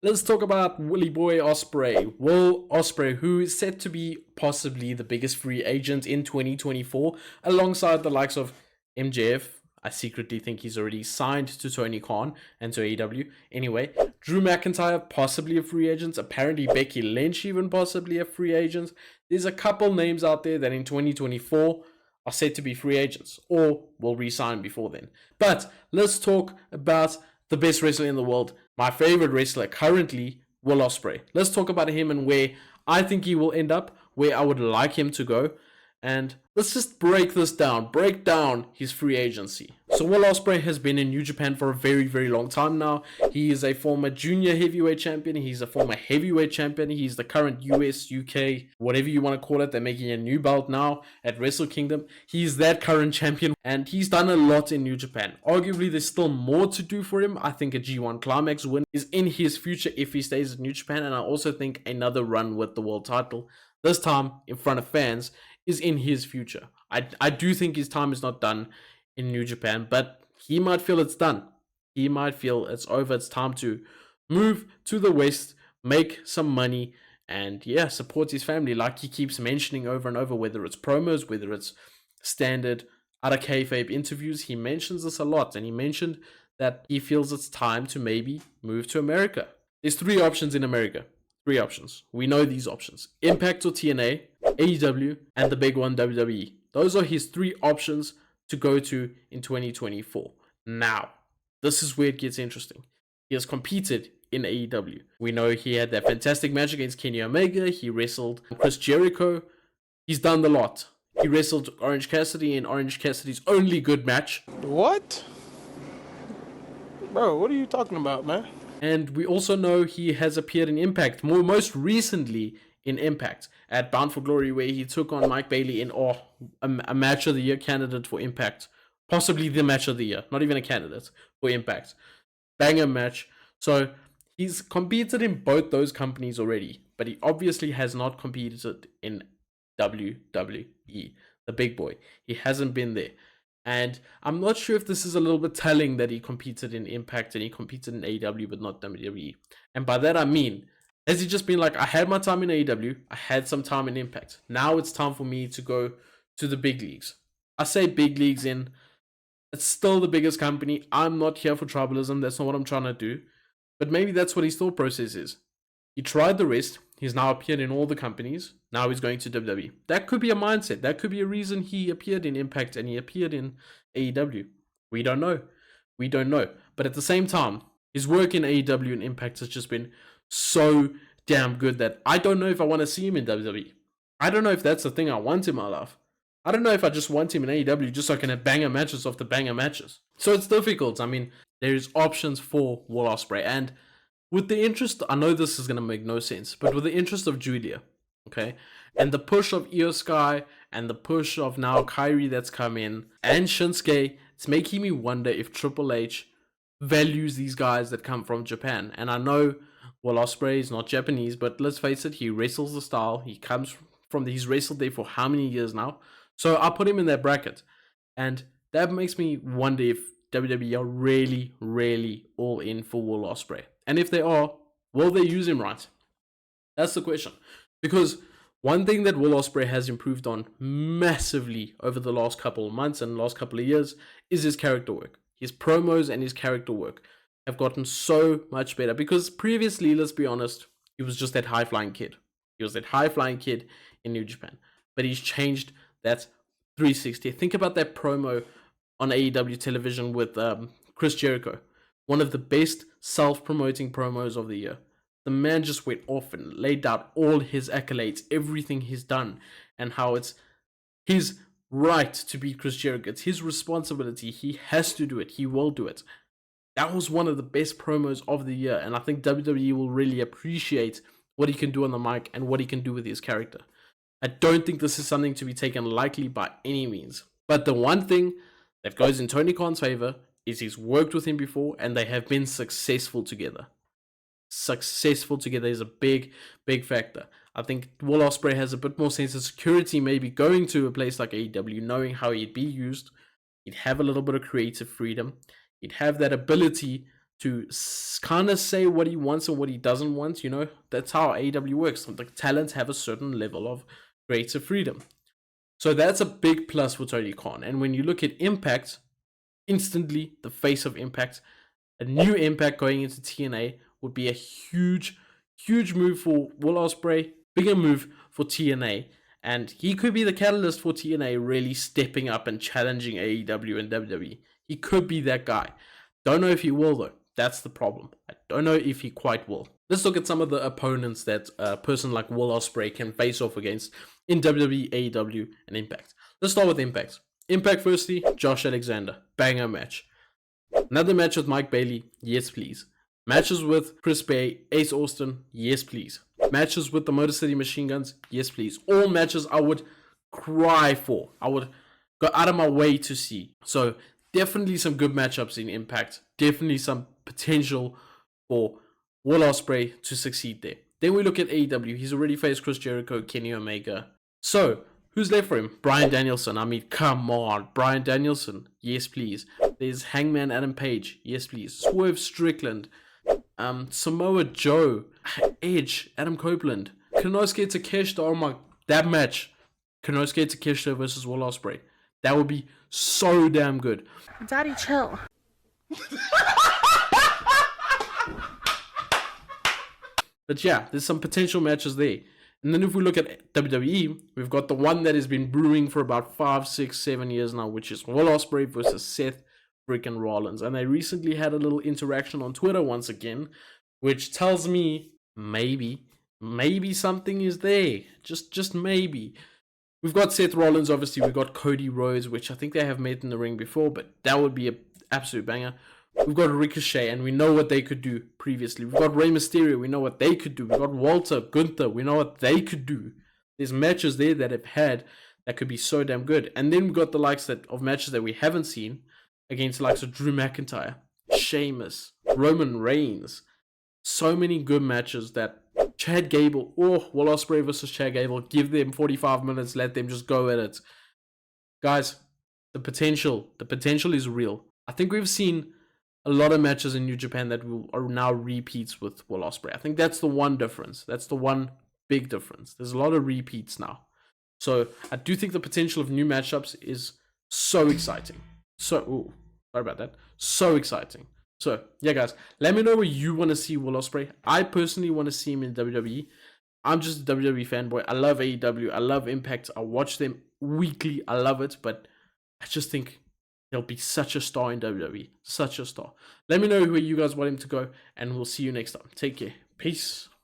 Let's talk about Willie Boy Ospreay. Will Ospreay, who is set to be possibly the biggest free agent in 2024, alongside the likes of MJF. I secretly think he's already signed to Tony Khan and to AEW. Anyway, Drew McIntyre, possibly a free agent. Apparently Becky Lynch, even possibly a free agent. There's a couple names out there that in 2024 are set to be free agents or will re-sign before then. But let's talk about the best wrestler in the world, my favorite wrestler currently, Will Ospreay. Let's talk about him and where I think he will end up, where I would like him to go. And let's just break down his free agency. So Will Ospreay has been in New Japan for a very, very long time now. He is a former junior heavyweight champion. He's a former heavyweight champion. He's the current US, UK, whatever you want to call it. They're making a new belt now at Wrestle Kingdom. He's that current champion and he's done a lot in New Japan. Arguably, there's still more to do for him. I think a G1 Climax win is in his future if he stays at New Japan. And I also think another run with the world title, this time in front of fans, is in his future. I do think his time is not done in New Japan, but he might feel it's done. He might feel it's over. It's time to move to the West, make some money, and yeah, support his family like he keeps mentioning over and over, whether it's promos, whether it's standard out of kayfabe interviews. He mentions this a lot, and he mentioned that he feels it's time to maybe move to America. There's 3 options in America. 3 options. We know these options: Impact or TNA, AEW, and the big one, WWE. Those are his 3 options to go to in 2024. Now, this is where it gets interesting. He has competed in AEW. We know he had that fantastic match against Kenny Omega. He wrestled Chris Jericho. He's done the lot. He wrestled Orange Cassidy in Orange Cassidy's only good match. What? Bro, what are you talking about, man? And we also know he has appeared in Impact, most recently in Impact at Bound for Glory, where he took on Mike Bailey in a match of the year candidate for Impact. Possibly the match of the year, not even a candidate for Impact. Banger match. So he's competed in both those companies already, but he obviously has not competed in WWE, the big boy. He hasn't been there. And I'm not sure if this is a little bit telling that he competed in Impact and he competed in AEW but not WWE. And by that I mean, has he just been like, I had my time in AEW, I had some time in Impact. Now it's time for me to go to the big leagues. I say big leagues in, it's still the biggest company. I'm not here for tribalism. That's not what I'm trying to do. But maybe that's what his thought process is. He tried the rest. He's now appeared in all the companies. Now he's going to WWE. That could be a mindset. That could be a reason he appeared in Impact and he appeared in AEW. We don't know. We don't know. But at the same time, his work in AEW and Impact has just been so damn good that I don't know if I want to see him in WWE. I don't know if that's the thing I want in my life. I don't know if I just want him in AEW just so I can have banger matches after banger matches. So it's difficult. I mean, there's options for Will Ospreay. And with the interest, I know this is going to make no sense, but with the interest of Julia, okay, and the push of Io Sky and the push of now Kairi that's come in and Shinsuke, it's making me wonder if Triple H values these guys that come from Japan. And I know Will Ospreay is not Japanese, but let's face it, he wrestles the style. He comes from he's wrestled there for how many years now? So I put him in that bracket. And that makes me wonder if WWE are really, really all in for Will Ospreay. And if they are, will they use him right? That's the question. Because one thing that Will Ospreay has improved on massively over the last couple of months and last couple of years is his character work. His promos and his character work have gotten so much better. Because previously, let's be honest, he was just that high-flying kid. He was that high-flying kid in New Japan. But he's changed that 360. Think about that promo on AEW television with Chris Jericho. One of the best self-promoting promos of the year. The man just went off and laid out all his accolades, everything he's done, and how it's his right to beat Chris Jericho. It's his responsibility. He has to do it. He will do it. That was one of the best promos of the year, and I think WWE will really appreciate what he can do on the mic and what he can do with his character. I don't think this is something to be taken lightly by any means. But the one thing that goes in Tony Khan's favor is he's worked with him before and they have been successful together. Successful together is a big, big factor. I think Will Ospreay has a bit more sense of security maybe going to a place like AEW, knowing how he'd be used. He'd have a little bit of creative freedom. He'd have that ability to kind of say what he wants and what he doesn't want. You know, that's how AEW works. The talents have a certain level of creative freedom. So that's a big plus for Tony Khan. And when you look at Impact, instantly the face of Impact, a new Impact going into TNA would be a huge, huge move for Will Ospreay, bigger move for TNA. And he could be the catalyst for TNA really stepping up and challenging AEW and WWE. He could be that guy. Don't know if he will, though. That's the problem. I don't know if he quite will. Let's look at some of the opponents that a person like Will Ospreay can face off against in WWE, AEW, and Impact. Let's start with Impact. Impact, firstly, Josh Alexander. Banger match. Another match with Mike Bailey. Yes, please. Matches with Chris Bay, Ace Austin. Yes, please. Matches with the Motor City Machine Guns. Yes, please. All matches I would cry for. I would go out of my way to see. So, definitely some good matchups in Impact. Definitely some potential for Will Ospreay to succeed there. Then we look at AEW. He's already faced Chris Jericho, Kenny Omega. So, who's left for him? Bryan Danielson. I mean, come on. Bryan Danielson. Yes, please. There's Hangman Adam Page. Yes, please. Swerve Strickland. Samoa Joe. Edge. Adam Copeland. Konosuke Takeshita. Oh my, that match. Konosuke Takeshita versus Will Ospreay. That would be so damn good. Daddy, chill. But yeah, there's some potential matches there. And then if we look at WWE, we've got the one that has been brewing for about 5, 6, 7 years now, which is Will Ospreay versus Seth freaking Rollins. And they recently had a little interaction on Twitter once again, which tells me maybe something is there. Just maybe. We've got Seth Rollins, obviously. We've got Cody Rhodes, which I think they have met in the ring before, but that would be an absolute banger. We've got Ricochet, and we know what they could do previously. We've got Rey Mysterio, we know what they could do. We've got Walter, Gunther, we know what they could do. There's matches there that have had that could be so damn good. And then we've got the likes of matches that we haven't seen against the likes of Drew McIntyre, Sheamus, Roman Reigns. So many good matches that Chad Gable, Will Ospreay versus Chad Gable, give them 45 minutes, let them just go at it. Guys, the potential is real. I think we've seen a lot of matches in New Japan that are now repeats with Will Ospreay. I think that's the one difference. That's the one big difference. There's a lot of repeats now. So I do think the potential of new matchups is so exciting. Sorry about that. So exciting. So, yeah, guys, let me know where you want to see Will Ospreay. I personally want to see him in WWE. I'm just a WWE fanboy. I love AEW. I love Impact. I watch them weekly. I love it, but I just think he'll be such a star in WWE. Such a star. Let me know where you guys want him to go, and we'll see you next time. Take care. Peace.